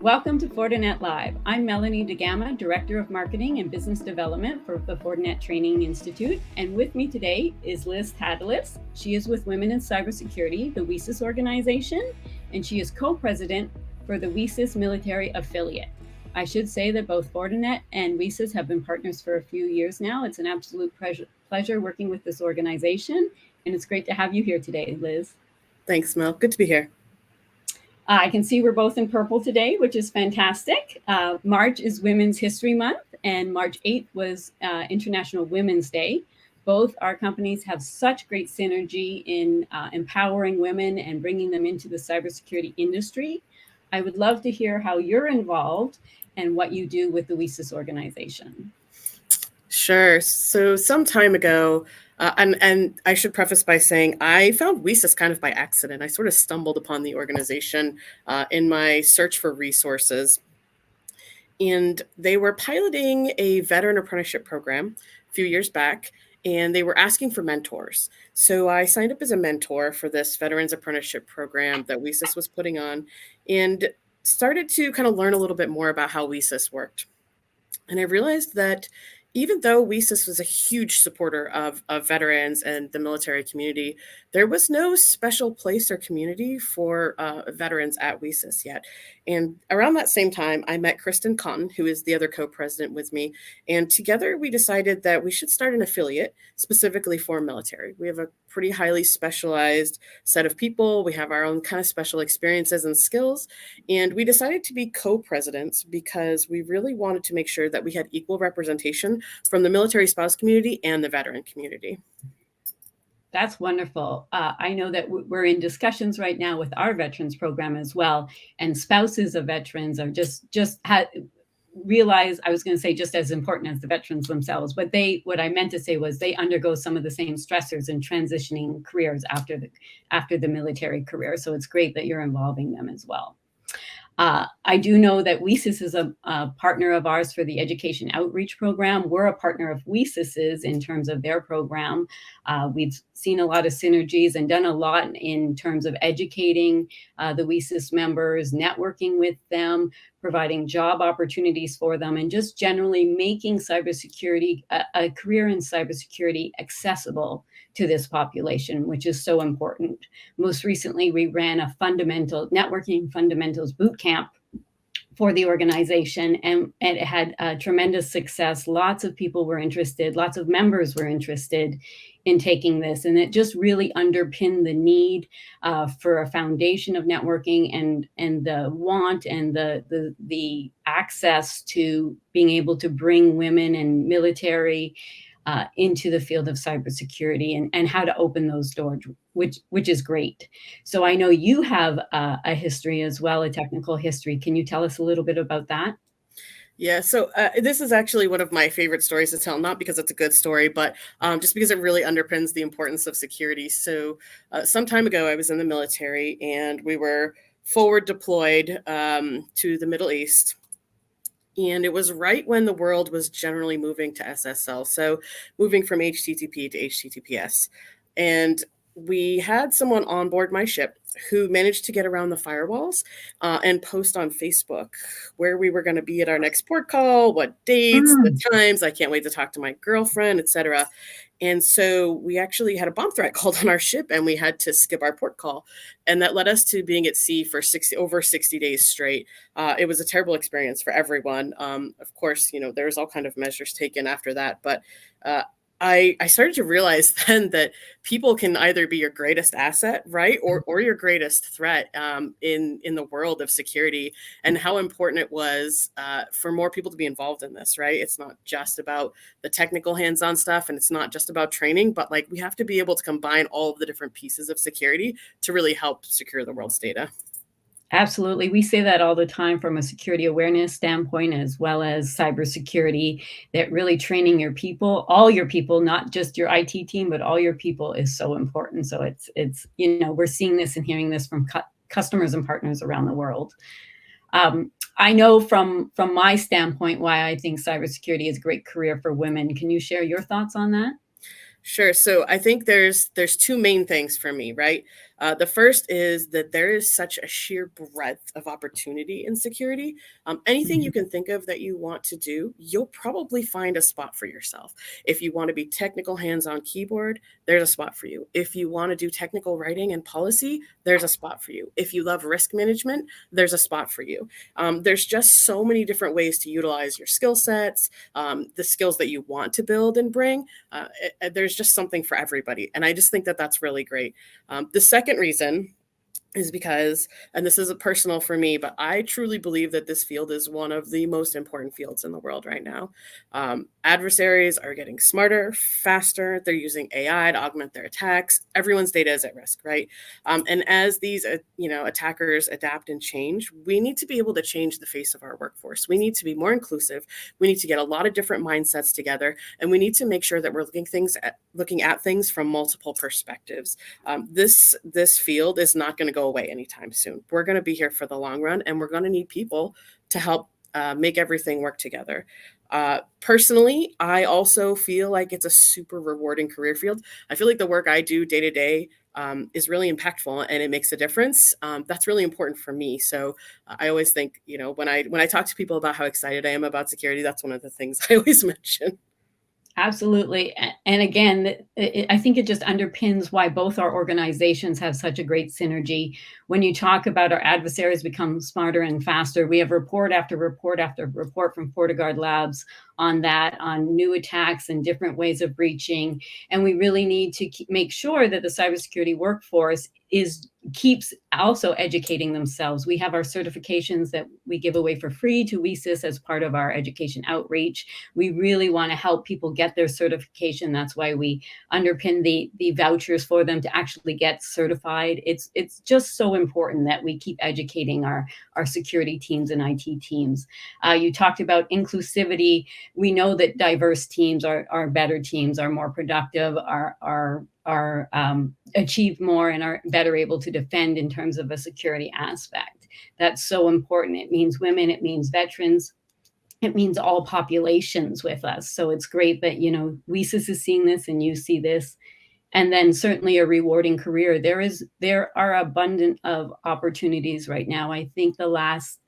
Welcome to Fortinet Live. I'm Melanie DeGama, Director of Marketing and Business Development for the Fortinet Training Institute. And with me today is Liz Tadalis. She is with Women in Cybersecurity, the WESIS organization, and she is co-president for the WESIS military affiliate. I should say that both Fortinet and WESIS have been partners for a few years now. It's an absolute pleasure working with this organization, and it's great to have you here today, Liz. Thanks, Mel. Good to be here. I can see we're both in purple today, which is fantastic. March is Women's History Month, and March 8th was International Women's Day. Both our companies have such great synergy in empowering women and bringing them into the cybersecurity industry. I would love to hear how you're involved and what you do with the WESIS organization. Sure. So some time ago, and I should preface by saying I found WESIS kind of by accident. I sort of stumbled upon the organization in my search for resources. And they were piloting a veteran apprenticeship program a few years back, and they were asking for mentors. So I signed up as a mentor for this veterans apprenticeship program that WESIS was putting on and started to kind of learn a little bit more about how WESIS worked. And I realized that even though WESIS was a huge supporter of veterans and the military community, there was no special place or community for veterans at WESIS yet. And around that same time, I met Kristen Cotton, who is the other co-president with me. And together we decided that we should start an affiliate specifically for military. We have a pretty highly specialized set of people. We have our own kind of special experiences and skills. And we decided to be co-presidents because we really wanted to make sure that we had equal representation from the military spouse community and the veteran community. That's wonderful. I know that we're in discussions right now with our veterans program as well, and spouses of veterans are just realize, I was going to say just as important as the veterans themselves, but what I meant to say was they undergo some of the same stressors in transitioning careers after the military career. So it's great that you're involving them as well. I do know that WESIS is a partner of ours for the Education Outreach Program. We're a partner of WESIS's in terms of their program. We've seen a lot of synergies and done a lot in terms of educating the WESIS members, networking with them, providing job opportunities for them, and just generally making cybersecurity, a career in cybersecurity accessible to this population, which is so important. Most recently, we ran a networking fundamentals boot camp for the organization, and it had tremendous success. Lots of people were interested, lots of members were interested in taking this, and it just really underpinned the need for a foundation of networking and the want and the access to being able to bring women and military into the field of cybersecurity and how to open those doors, which is great. So I know you have a history as well, a technical history. Can you tell us a little bit about that? Yeah, so this is actually one of my favorite stories to tell, not because it's a good story, but just because it really underpins the importance of security. So some time ago, I was in the military and we were forward deployed to the Middle East. And it was right when the world was generally moving to SSL, so moving from HTTP to HTTPS. And we had someone on board my ship who managed to get around the firewalls and post on Facebook where we were going to be at our next port call, what dates, the times, I can't wait to talk to my girlfriend, etc. And so we actually had a bomb threat called on our ship and we had to skip our port call. And that led us to being at sea for over 60 days straight. It was a terrible experience for everyone. Of course, there's all kind of measures taken after that. But I started to realize then that people can either be your greatest asset, right, or your greatest threat in the world of security, and how important it was for more people to be involved in this, right? It's not just about the technical hands-on stuff, and it's not just about training, but like we have to be able to combine all of the different pieces of security to really help secure the world's data. Absolutely. We say that all the time from a security awareness standpoint, as well as cybersecurity, that really training your people, all your people, not just your IT team, but all your people is so important. So it's we're seeing this and hearing this from customers and partners around the world. I know from my standpoint why I think cybersecurity is a great career for women. Can you share your thoughts on that? Sure. So I think there's two main things for me, right? The first is that there is such a sheer breadth of opportunity in security. Anything you Mhm. can think of that you want to do, you'll probably find a spot for yourself. If you want to be technical hands on keyboard, there's a spot for you. If you want to do technical writing and policy, there's a spot for you. If you love risk management, there's a spot for you. There's just so many different ways to utilize your skill sets, the skills that you want to build and bring. There's just something for everybody. And I just think that that's really great. The second reason is because, and this isn't personal for me, but I truly believe that this field is one of the most important fields in the world right now. Adversaries are getting smarter, faster. They're using AI to augment their attacks. Everyone's data is at risk, right? And as these, attackers adapt and change, we need to be able to change the face of our workforce. We need to be more inclusive. We need to get a lot of different mindsets together, and we need to make sure that we're looking at things from multiple perspectives. This field is not going to go away anytime soon. We're going to be here for the long run, and we're going to need people to help make everything work together. Personally, I also feel like it's a super rewarding career field. I feel like the work I do day to day is really impactful and it makes a difference. That's really important for me. So I always think, when I talk to people about how excited I am about security, that's one of the things I always mention. Absolutely. And again, I think it just underpins why both our organizations have such a great synergy. When you talk about our adversaries become smarter and faster, we have report after report after report from FortiGuard Labs on that, on new attacks and different ways of breaching. And we really need to make sure that the cybersecurity workforce keeps also educating themselves. We have our certifications that we give away for free to WESIS as part of our education outreach. We really want to help people get their certification. That's why we underpin the vouchers for them to actually get certified. It's just so important that we keep educating our security teams and IT teams. You talked about inclusivity. We know that diverse teams are better teams, are more productive, are achieve more and are better able to defend in terms of a security aspect. That's so important. It means women, it means veterans, it means all populations with us. So it's great that, WESIS is seeing this and you see this. And then certainly a rewarding career. There are abundant of opportunities right now. I think the last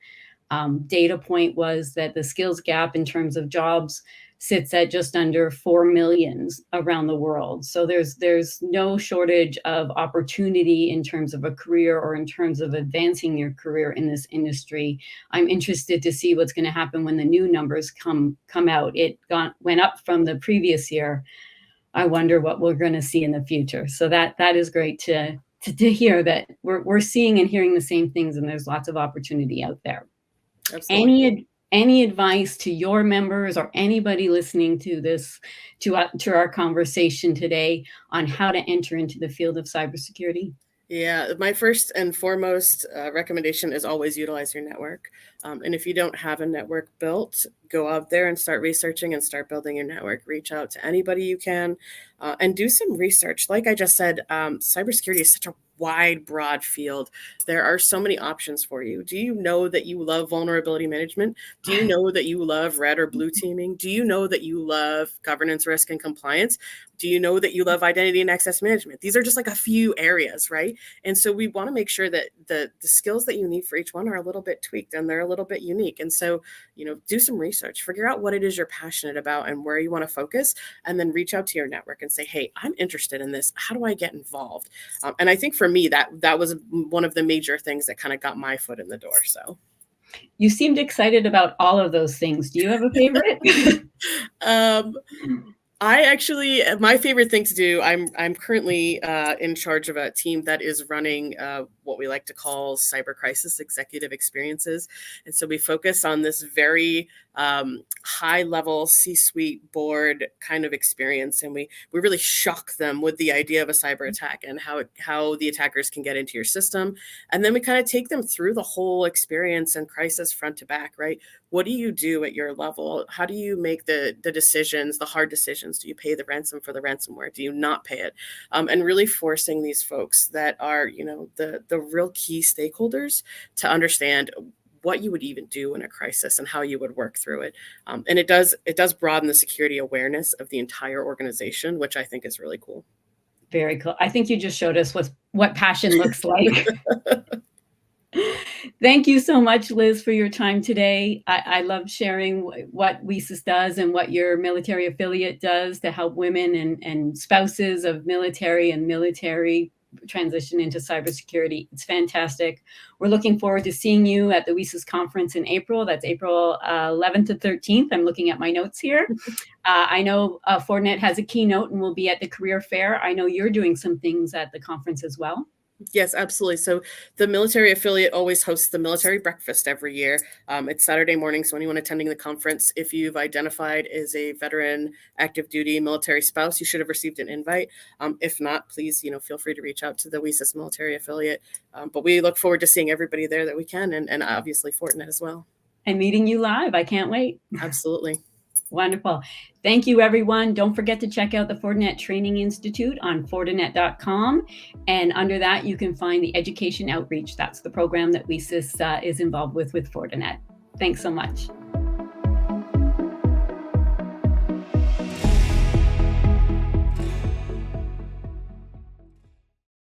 data point was that the skills gap in terms of jobs sits at just under 4 million around the world. So there's no shortage of opportunity in terms of a career or in terms of advancing your career in this industry. I'm interested to see what's going to happen when the new numbers come out. Went up from the previous year. I wonder what we're going to see in the future. So that is great to hear that we're seeing and hearing the same things, and there's lots of opportunity out there. Absolutely. Any advice to your members or anybody listening to this, to our conversation today on how to enter into the field of cybersecurity? Yeah, my first and foremost recommendation is always utilize your network. And if you don't have a network built, go out there and start researching and start building your network. Reach out to anybody you can and do some research. Like I just said, cybersecurity is such a wide, broad field. There are so many options for you. Do you know that you love vulnerability management? Do you know that you love red or blue teaming? Do you know that you love governance, risk, and compliance? Do you know that you love identity and access management? These are just like a few areas, right? And so we want to make sure that the skills that you need for each one are a little bit tweaked and they're a little bit unique. And so, do some research, figure out what it is you're passionate about and where you want to focus, and then reach out to your network and say, hey, I'm interested in this. How do I get involved? And I think for me, that was one of the major things that kind of got my foot in the door. So You seemed excited about all of those things. Do you have a favorite? um, my favorite thing to do, I'm currently in charge of a team that is running what we like to call cyber crisis executive experiences. And so we focus on this very high level C-suite board kind of experience. And we really shock them with the idea of a cyber attack and how the attackers can get into your system. And then we kind of take them through the whole experience and crisis front to back, right? What do you do at your level? How do you make the decisions, the hard decisions? Do you pay the ransom for the ransomware? Do you not pay it? And really forcing these folks that are, the real key stakeholders to understand what you would even do in a crisis and how you would work through it. And it does broaden the security awareness of the entire organization, which I think is really cool. Very cool. I think you just showed us what passion looks like. Thank you so much, Liz, for your time today. I love sharing what WESIS does and what your military affiliate does to help women and spouses of military and military transition into cybersecurity. It's fantastic. We're looking forward to seeing you at the WESIS conference in April. That's April 11th to 13th. I'm looking at my notes here. I know Fortinet has a keynote and we'll be at the career fair. I know you're doing some things at the conference as well. Yes, absolutely. So the military affiliate always hosts the military breakfast every year. It's Saturday morning, so anyone attending the conference, if you've identified as a veteran, active duty military spouse, you should have received an invite. If not, please, feel free to reach out to the WESIS military affiliate. But we look forward to seeing everybody there that we can, and obviously Fortinet as well. And meeting you live. I can't wait. Absolutely. Wonderful. Thank you, everyone. Don't forget to check out the Fortinet Training Institute on Fortinet.com. And under that, you can find the Education Outreach. That's the program that WESIS is involved with Fortinet. Thanks so much.